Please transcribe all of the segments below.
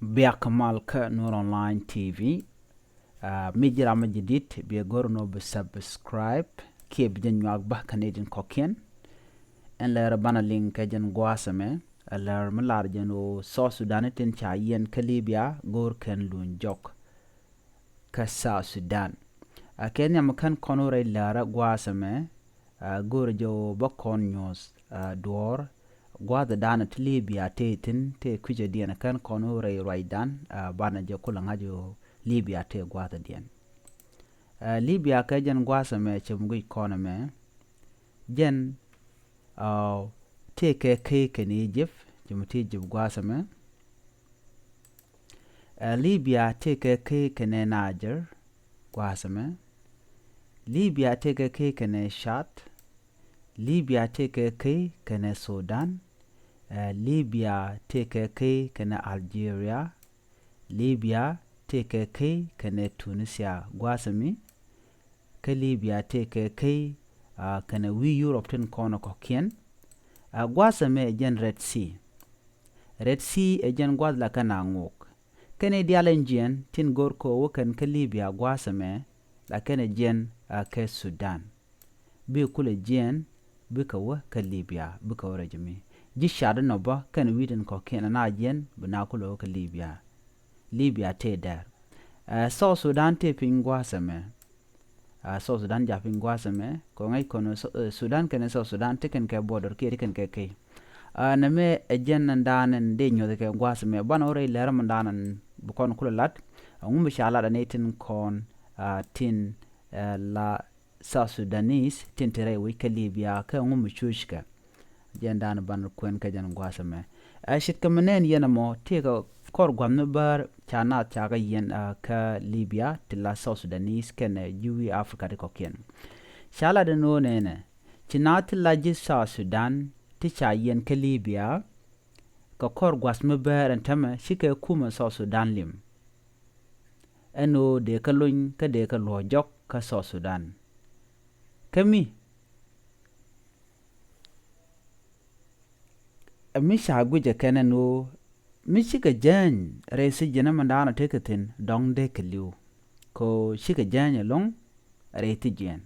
بيكمال كنور أونلاين تي في. ميجرا جديد بيقورنو بسبسكرايب كي بجن يوغبه كنيدين كوكين ان لير بانا لينك جن غواسمه لير ملار جنو سو سودان تن چاين كليبيا غور كن لون جوك كسا سودان كينيا مكان كونوري لارا غواسمه غور جو بكون نيوز دور gwada dana libya te kuje diana kan kono ray raidan bana je kula ngajo libya te gwada dian libya ka jen gwasa me chumgui kono me jen te ke ni jif jumuti jib gwasa me libya te ke ne niger gwasa me libya te ke ne Chad libya te ke ne Sudan libya take kana Algeria libya take kana Tunisia gwasami ka libya take kana wi Europe tin kono kokien gwasame jen Red Sea ejen gwadla kana ngok kene dialenjien tin gorko wokan ka libya gwasame la kana jen ka Sudan bi kule jen bi ka wa ka libya bi ka warajimi ji shada no ba kan widen ko kena na jen bina kulo ka libya te dar so Sudan te pingwa same so Sudan ja pingwa same ko ngai kono Sudan kan so Sudan te kan ka border ke kan ke na me ejen ndanen de nyo de ngwa same bana ore lera mandanan bu kon kulo lat ngum shala da netin kon tin la South Sudanese tin tere wi ka libya ka ngum chushka jendan ban kwen ka jan gwasame shit kamnen yana mo tega kor gwamno bar chana chaga yen ka libya tilla South Sudanese ken yuwi Africa de kokien shala de no nene chinat la ji South Sudan ti cha yen ka libya ka kor gwasmo bar antama shike kuma South Sudan lim eno de ka lun ka de ka lojok ka South Sudan kami misha guje keneno mishika jan resi jena mandana teketin dong de keliu ko shika jan long reti jen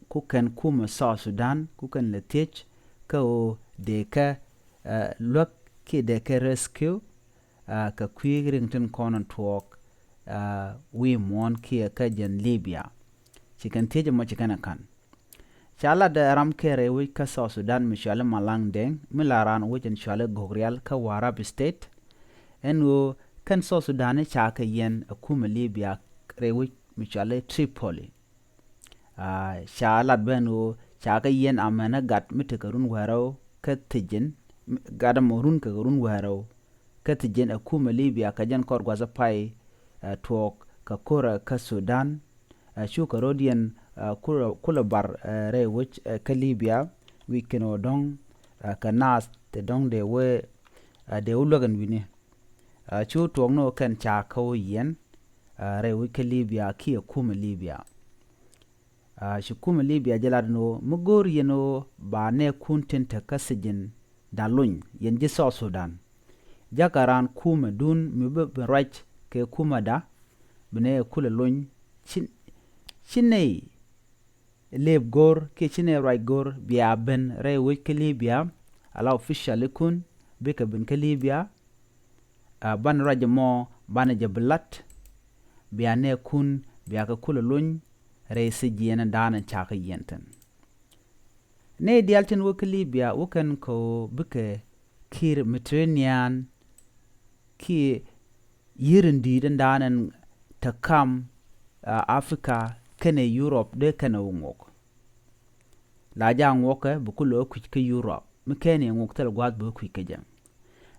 ku kan kuma South Sudan ku kan letech ko de ka lok ki de ka rescue ka kwiring tin konon talk we mon ki ka jen libya chikan teje mo chikana kan Shala da ram kere wi ka South Sudan mishala malang deng milaran wijen shala gogrial ka Warab State enwo kan South Sudan cha ka yen akuma libya rewi mishala Tripoli shala beno cha ka yen amana gat mitakarun waro ka tijin gada morun ka garun waro ka tijin akuma libya ka jan kor gwaza pai talk ka kora ka Sudan shuka rodian kula bar re which ka libya we can odong ka nas te dong de we de ulogan wini chu tong no kan cha ko yen re we ka libya ki kuma libya shi kuma libya jalad no mugor yeno ba ne kuntin ta kasijin dalun yen ji South Sudan jakaran kuma dun mi be right ke kuma da bene kula lun chinei leb gor ke chine right gor biya ben re wik libya ala official kun be ka ben libya ban rajmo ban jablat biya ne kun biya ka kula lun re sijena dana chaka yenten ne dialten wik libya wukan ko bike kir Mediterranean ki yirindi den danen takam Africa kene Europe de kene ngok la ja ngok bu kulo ke Europe mi kene ngok tel gwad bu ku ke jam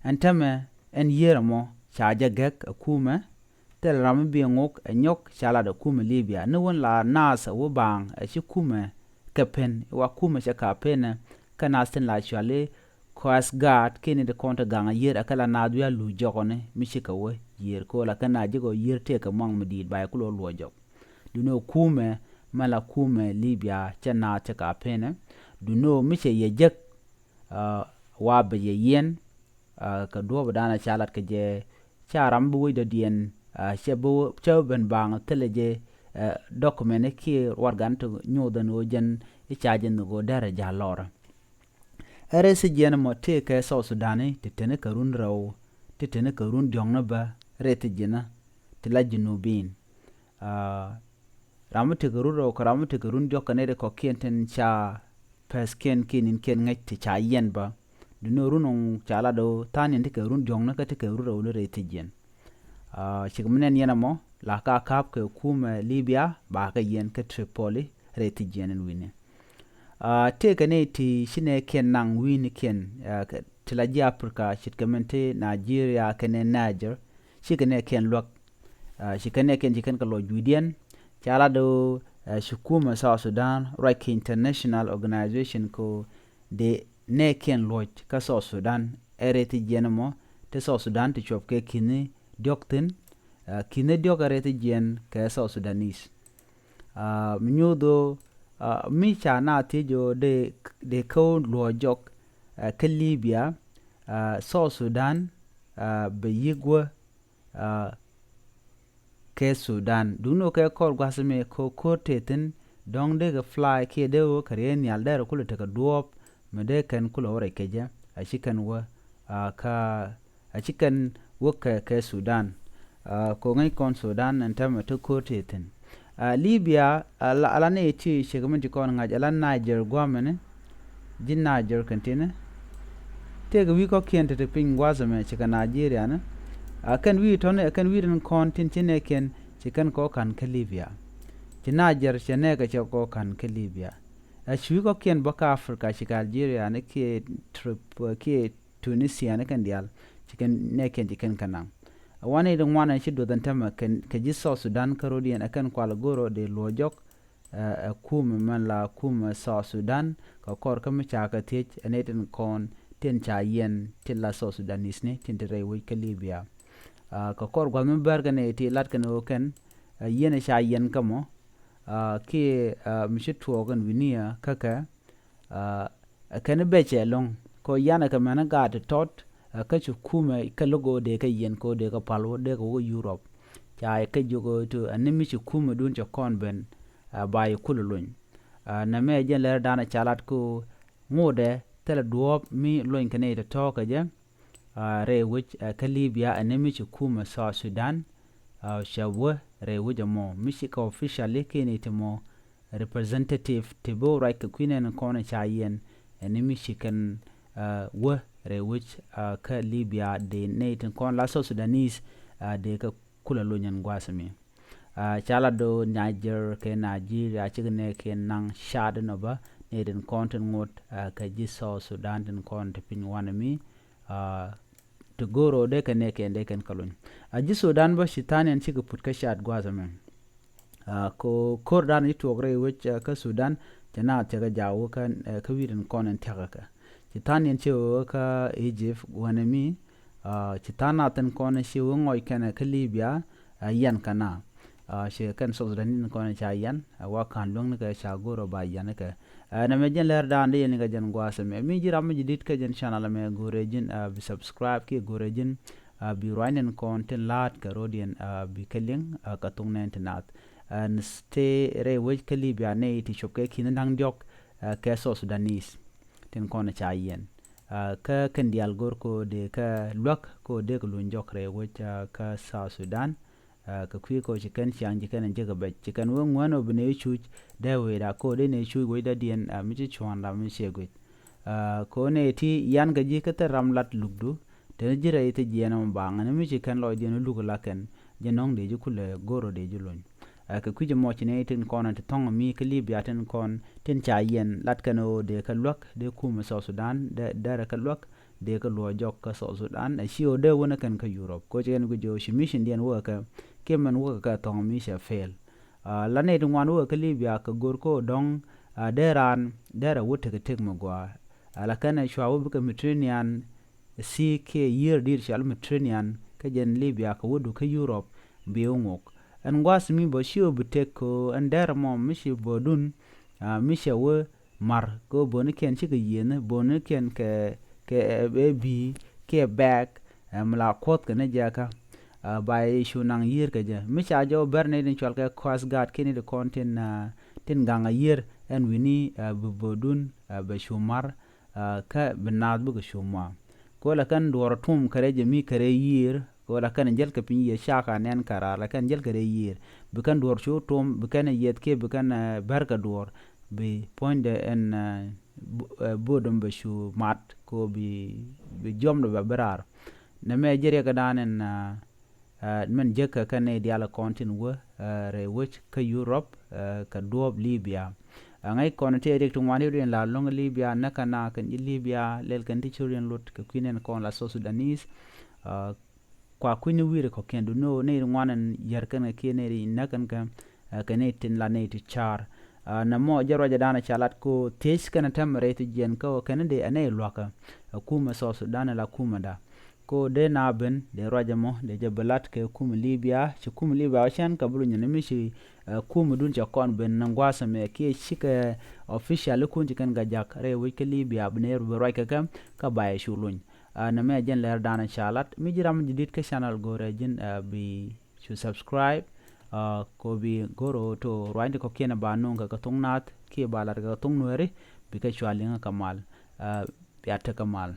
antame en yeramo chaja gek akuma tel ram bi ngok nyok chala da kuma libya ne won la nasa wo bang shi kuma kapen wa kuma shaka pen kana sten la chale Coast Guard kene de konta ganga yer akala na duya lu jogone mi shika wo yer ko la kana jigo yer te ka mang medid ba kulo lu jog duno kume mala kume libya chana chaka pene duno miche yejek wa be yen ka do dana chalat ke je charam bu da dien shebu choben bang teleje document ki wargan to nyodan o jen chajen go dara jalora ere se jen mo te ke so sudani tene karun raw tene karun jongna ba rete jena tila junubin ramu te karun raw ramu te karun jokane de ko kienten cha pesken kinin ken ngai te cha yen ba duno runong chala do tanin te karun jongna ka te karun raw le rete jen chigmenen yana mo la ka kap ke kuma Libya ba ka yen ke Tripoli rete jen en wine te kane ti shine ken nang win ken tilaji Africa shitkemente Nigeria kene Niger shikene ken lok shikene ken jiken ka lo judien chala do shukuma South Sudan right international organization ko de ne ken loj ka South Sudan erete jenmo te South Sudan te chop ke kini dokten kine diok erete jen ka South Sudanese mnyudo mi chana tijo de ko lojok ke Libya South Sudan be yigwa ke Sudan duno ke kor gwasme ko teten dong de ga fly ke de o karen yal der kulu te ka duop me de kan kulu ore keja ashikan wa ka ashikan wo ke Sudan ko ngai kon Sudan ntama to ko teten Libya ala ne ti shegamente kon ngaj ala Niger gwamene jin Niger kantene te ga wi ko kente te pingwaza me chika Nigeria na kan wi tone kan wi den kon tin chine ken chikan ko kan ke Libya Niger chene ka ko kan ke Libya shwi ko ken boka Africa chika Algeria ne ke Tunisia ne kan dial chikan ne ken chikan kanang wane de wana shi do dan tama ke ji South Sudan karodian akan kwal goro de lojok kuma man la kuma South Sudan ka kor ka mi chaka tech aneten kon ten cha yen til la South Sudanese ne tin re wi ke Libya ka kor gwa mi berga ne ti lat kan o ken yen cha yen kamo ke mi shi to gan winia kaka kan beche long ko yana ka mana ga de tot ka chu kuma ka logo de ka yen ko de ka palwo de ko Europe cha ka jogo to animi chu kuma dun cha kon ben bay kululun na me jen ler dana chalat ko ngode tele duop mi loin kane de to ka je re which ka Libya animi chu kuma South Sudan shawo re wuja mo mi shi ka officially kene te mo representative te bo right ka kwinen kon cha yen animi shi kan wo re which ka Libya de nation kon la South Sudanese de ka kula lonyan gwasami chala do Niger ke Nigeria chigne ke nang shad no ba neden konten ngot ka ji South Sudan den kon te pin wanami to goro de ka ne ke de ken kalon ji Sudan ba shitanian chiga put ka shad gwasami ko kordan itu ogre which ka Sudan jana tega jawo kan ka wiren konen tegaka Chitanian chewo ka Egypt wanami chitana ten kone shi ngoy kana ka Libya yan kana she kan so Sudan kone cha yan wa kan long ka cha goro ba yan ka na me jen ler dan de ni ga jen gwasa me mi jira me jidit ka jen channel me gore jin bi subscribe ki gore jin bi rainen content lat ka rodien bi keling ka tung nen tenat and stay re wej ka Libya ne ti choke kin dang diok ka so Sudanese ten kona cha yen ka kendial gorko de ka lok ko de ko lunjok re wocha ka South Sudan ka kwi ko chicken chang chicken en jega be chicken won one of ne chu de we da ko de ne chu go da dien mi chi chwan da mi shego ko ne ti yan ga ji ka ta ramlat lugdu te jira ite jena bang ne mi chicken lo dien lugula ken jenong de ju kule goro de ju lon ka kuje mo chine tin kono te tong mi ka Libya tin kon tin cha yen lat kano de ka lok de kuma South Sudan de ka lok de ka lo jok ka South Sudan a shio de wona kan ka Europe ko chen go jo shi mission den wo ka kemen wo ka tong mi sha fail la ne dun wan wo ka Libya ka gor ko dong de ran de ra wote ka tek mo gwa ala kana shwa wo ka Mediterranean si ke year dir shal Mediterranean ka jen Libya ka wodu ka Europe be ngok an gwas mi bo shio butek ko andar mo mishi bodun misha wo mar ko boni ken chi yene boni ken ke bi ke back mla kot ke ne jaka by shu nang year ke je mi cha jo berne din chwal ke coast guard kini de content tin ganga year en wini bu bodun be shumar ka benad bu shuma ko la kan dor tum kare je mi kare year ko la kan jel ke pin ye shaka nen kara la kan jel kare year bu kan dor shu tum bu kan yet ke bu kan barka dor bi point en bodum be shu mat ko bi jom do be berar na me jere ka danen men jeka kane diala kontin wo re wich ka Europe ka dob Libya ngai kono te dik tu wani rin la long Libya na kana kan Libya lel kan tichurin lut ka kwinen kon la so Sudanese kwa kwini wire ko kendo no ne ngwanan yar kan ke ne ri na kan kan tin la ne ti char na mo jaro jadana chalat ko tes kan tamre ti jen ko kan de ane lwaka kuma so Sudan la kuma da ko de na ben de roja mo de jabalat ke kum Libya ci kum Libya chan ka bulu nyane mi ci kum dun ca kon ben nangwasa me ke chika official kun ci kan ga jak re wi ke Libya bne ru roy ka kam ka baye shulun na me jen ler dana chalat mi jiram jidit ke channel gore jin bi to subscribe ko bi goro to roinde ko kena ba non ka tungnat ke balar ga tungnore bi ka chwalinga kamal ya ta kamal